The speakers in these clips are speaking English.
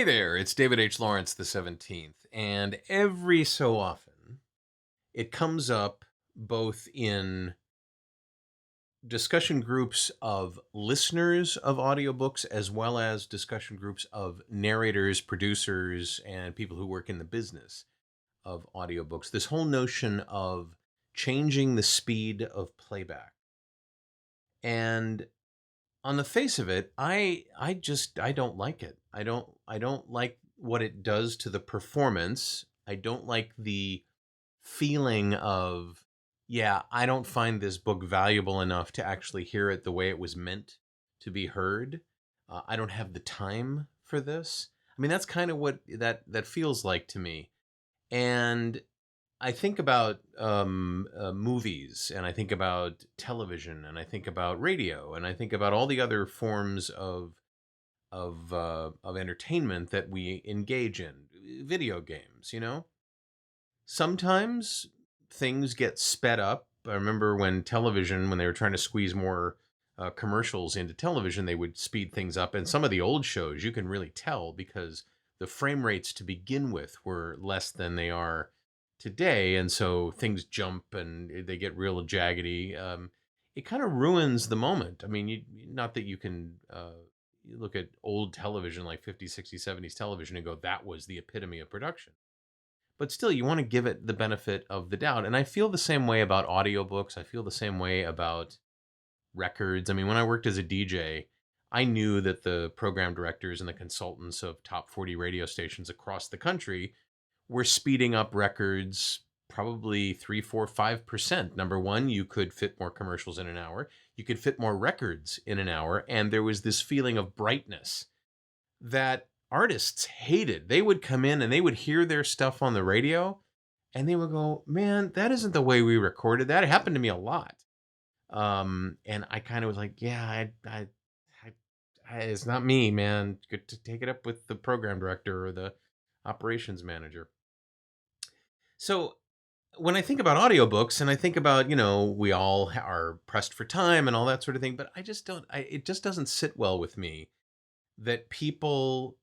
Hey there, it's David H. Lawrence the 17th, and every so often it comes up both in discussion groups of listeners of audiobooks as well as discussion groups of narrators, producers, and people who work in the business of audiobooks. This whole notion of changing the speed of playback. And on the face of it, I don't like it. I don't like what it does to the performance. I don't like the feeling of, yeah, I don't find this book valuable enough to actually hear it the way it was meant to be heard. I don't have the time for this. I mean, that's kind of what that feels like to me. And I think about movies, and I think about television, and I think about radio, and I think about all the other forms of entertainment that we engage in, video games. Sometimes things get sped up. I remember when television, when they were trying to squeeze more commercials into television, they would speed things up. And some of the old shows, you can really tell because the frame rates to begin with were less than they are today. And so things jump and they get real jaggedy. It kind of ruins the moment. I mean, not that you can you look at old television like 50s, 60s, 70s television and go, that was the epitome of production. But still, you want to give it the benefit of the doubt. And I feel the same way about audiobooks. I feel the same way about records. I mean, when I worked as a DJ, I knew that the program directors and the consultants of top 40 radio stations across the country were speeding up records probably 3, 4, 5%. Number one, you could fit more commercials in an hour. You could fit more records in an hour. And there was this feeling of brightness that artists hated. They would come in and they would hear their stuff on the radio and they would go, man, that isn't the way we recorded that. It happened to me a lot. And I kind of was like, yeah, it's not me, man. Good to take it up with the program director or the operations manager. So when I think about audiobooks and I think about, we all are pressed for time and all that sort of thing, but it just doesn't sit well with me that people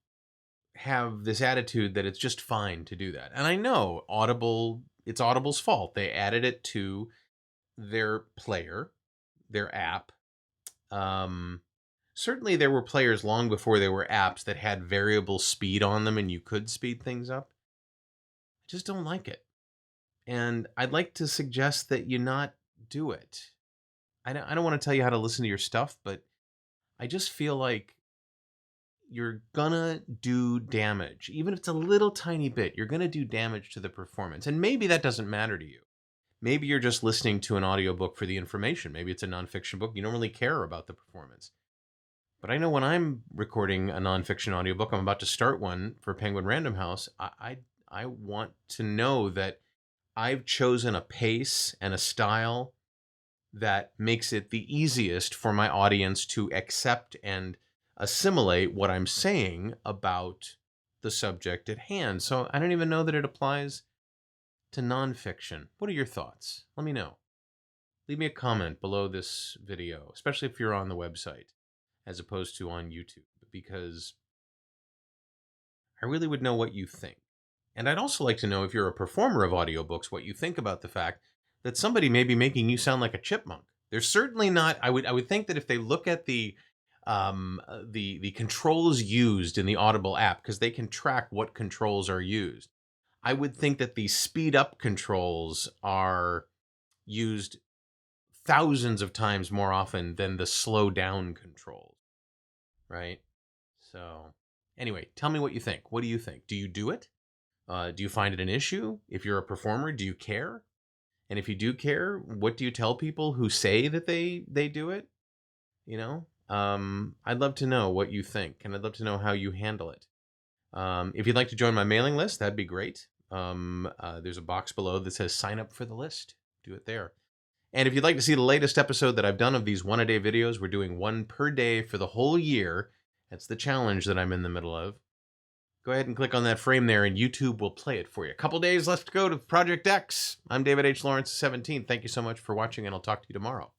have this attitude that it's just fine to do that. And I know it's Audible's fault. They added it to their player, their app. Certainly there were players long before there were apps that had variable speed on them and you could speed things up. I just don't like it. And I'd like to suggest that you not do it. I don't want to tell you how to listen to your stuff, but I just feel like you're gonna do damage. Even if it's a little tiny bit, you're gonna do damage to the performance. And maybe that doesn't matter to you. Maybe you're just listening to an audiobook for the information. Maybe it's a nonfiction book. You don't really care about the performance. But I know when I'm recording a nonfiction audiobook, I'm about to start one for Penguin Random House, I want to know that I've chosen a pace and a style that makes it the easiest for my audience to accept and assimilate what I'm saying about the subject at hand. So I don't even know that it applies to nonfiction. What are your thoughts? Let me know. Leave me a comment below this video, especially if you're on the website as opposed to on YouTube, because I really would know what you think. And I'd also like to know, if you're a performer of audiobooks, what you think about the fact that somebody may be making you sound like a chipmunk. They're certainly not. I would think that if they look at the controls used in the Audible app, because they can track what controls are used, I would think that the speed up controls are used thousands of times more often than the slow down controls, right? So anyway, tell me what you think. What do you think? Do you do it? Do you find it an issue? If you're a performer, do you care? And if you do care, what do you tell people who say that they do it? I'd love to know what you think, and I'd love to know how you handle it. If you'd like to join my mailing list, that'd be great. There's a box below that says sign up for the list. Do it there. And if you'd like to see the latest episode that I've done of these one-a-day videos, we're doing one per day for the whole year. That's the challenge that I'm in the middle of. Go ahead and click on that frame there, and YouTube will play it for you. A couple days left to go to Project X. I'm David H. Lawrence, 17. Thank you so much for watching, and I'll talk to you tomorrow.